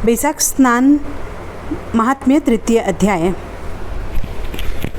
बैसाख स्नान महात्म्य तृतीय अध्याय।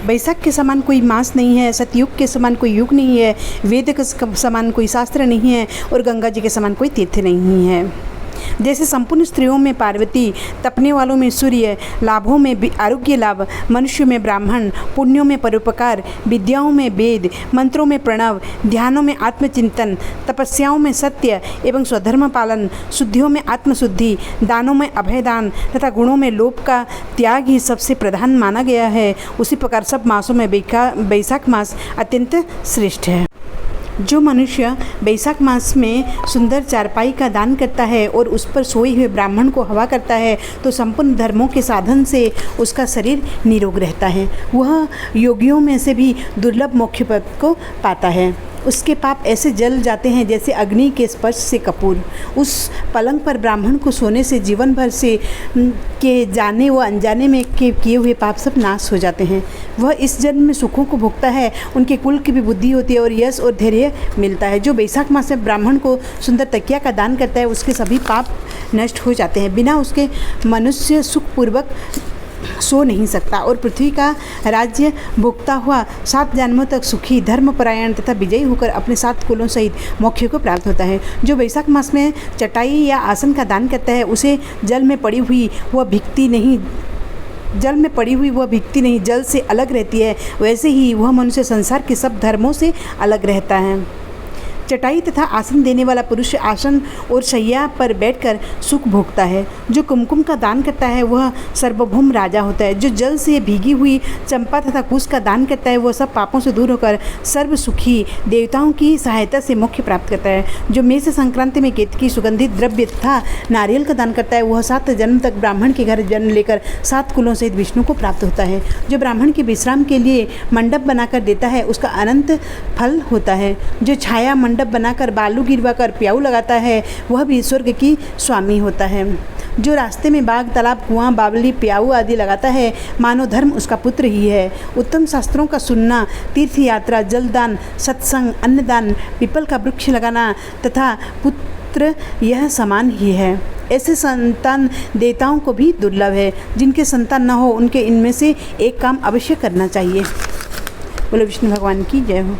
बैसाख के समान कोई मास नहीं है, सतयुग के समान कोई युग नहीं है, वेद के समान कोई शास्त्र नहीं है और गंगा जी के समान कोई तीर्थ नहीं है। जैसे संपूर्ण स्त्रियों में पार्वती, तपने वालों में सूर्य, लाभों में आरोग्य लाभ, मनुष्य में ब्राह्मण, पुण्यों में परोपकार, विद्याओं में वेद, मंत्रों में प्रणव, ध्यानों में आत्मचिंतन, तपस्याओं में सत्य एवं स्वधर्म पालन, शुद्धियों में आत्मशुद्धि, दानों में अभयदान तथा गुणों में लोभ का त्याग ही सबसे प्रधान माना गया है, उसी प्रकार सब मासों में बैसाख मास अत्यंत श्रेष्ठ है। जो मनुष्य बैसाख मास में सुंदर चारपाई का दान करता है और उस पर सोए हुए ब्राह्मण को हवा करता है तो संपूर्ण धर्मों के साधन से उसका शरीर निरोग रहता है। वह योगियों में से भी दुर्लभ मोक्ष पद को पाता है। उसके पाप ऐसे जल जाते हैं जैसे अग्नि के स्पर्श से कपूर। उस पलंग पर ब्राह्मण को सोने से जीवन भर से के जाने व अनजाने में किए हुए पाप सब नाश हो जाते हैं। वह इस जन्म में सुखों को भोगता है, उनके कुल की भी बुद्धि होती है और यश और धैर्य मिलता है। जो बैसाख मास में ब्राह्मण को सुंदर तकिया का दान करता है उसके सभी पाप नष्ट हो जाते हैं। बिना उसके मनुष्य सुखपूर्वक सो नहीं सकता और पृथ्वी का राज्य भोगता हुआ 7 जन्मों तक सुखी, धर्मपरायण तथा विजयी होकर अपने 7 कुलों सहित मोक्ष को प्राप्त होता है। जो बैसाख मास में चटाई या आसन का दान करता है उसे जल में पड़ी हुई वह भिक्षती नहीं, जल से अलग रहती है। वैसे ही वह मनुष्य संसार के सब धर्मों से अलग रहता है। चटाई तथा आसन देने वाला पुरुष आसन और शैया पर बैठकर सुख भोगता है। जो कुमकुम का दान करता है वह सार्वभौम राजा होता है। जो जल से भीगी हुई चंपा तथा कुश का दान करता है वह सब पापों से दूर होकर सर्व सुखी, देवताओं की सहायता से मोक्ष प्राप्त करता है। जो मेष संक्रांति में केतकी सुगंधित द्रव्य तथा नारियल का दान करता है वह 7 जन्म तक ब्राह्मण के घर जन्म लेकर 7 कुलों सहित विष्णु को प्राप्त होता है। जो ब्राह्मण के विश्राम के लिए मंडप बनाकर देता है उसका अनंत फल होता है। जो छाया मंडप बनाकर बालू गिरवाकर प्याऊ लगाता है वह भी स्वर्ग की स्वामी होता है। जो रास्ते में बाग, तालाब, कुआं, बावली, प्याऊ आदि लगाता है मानव धर्म उसका पुत्र ही है। उत्तम शास्त्रों का सुनना, तीर्थ यात्रा, जलदान, सत्संग, अन्नदान, पीपल का वृक्ष लगाना तथा पुत्र यह समान ही है। ऐसे संतान देवताओं को भी दुर्लभ है। जिनके संतान न हो उनके इनमें से एक काम अवश्य करना चाहिए। बोलो विष्णु भगवान की जय हो।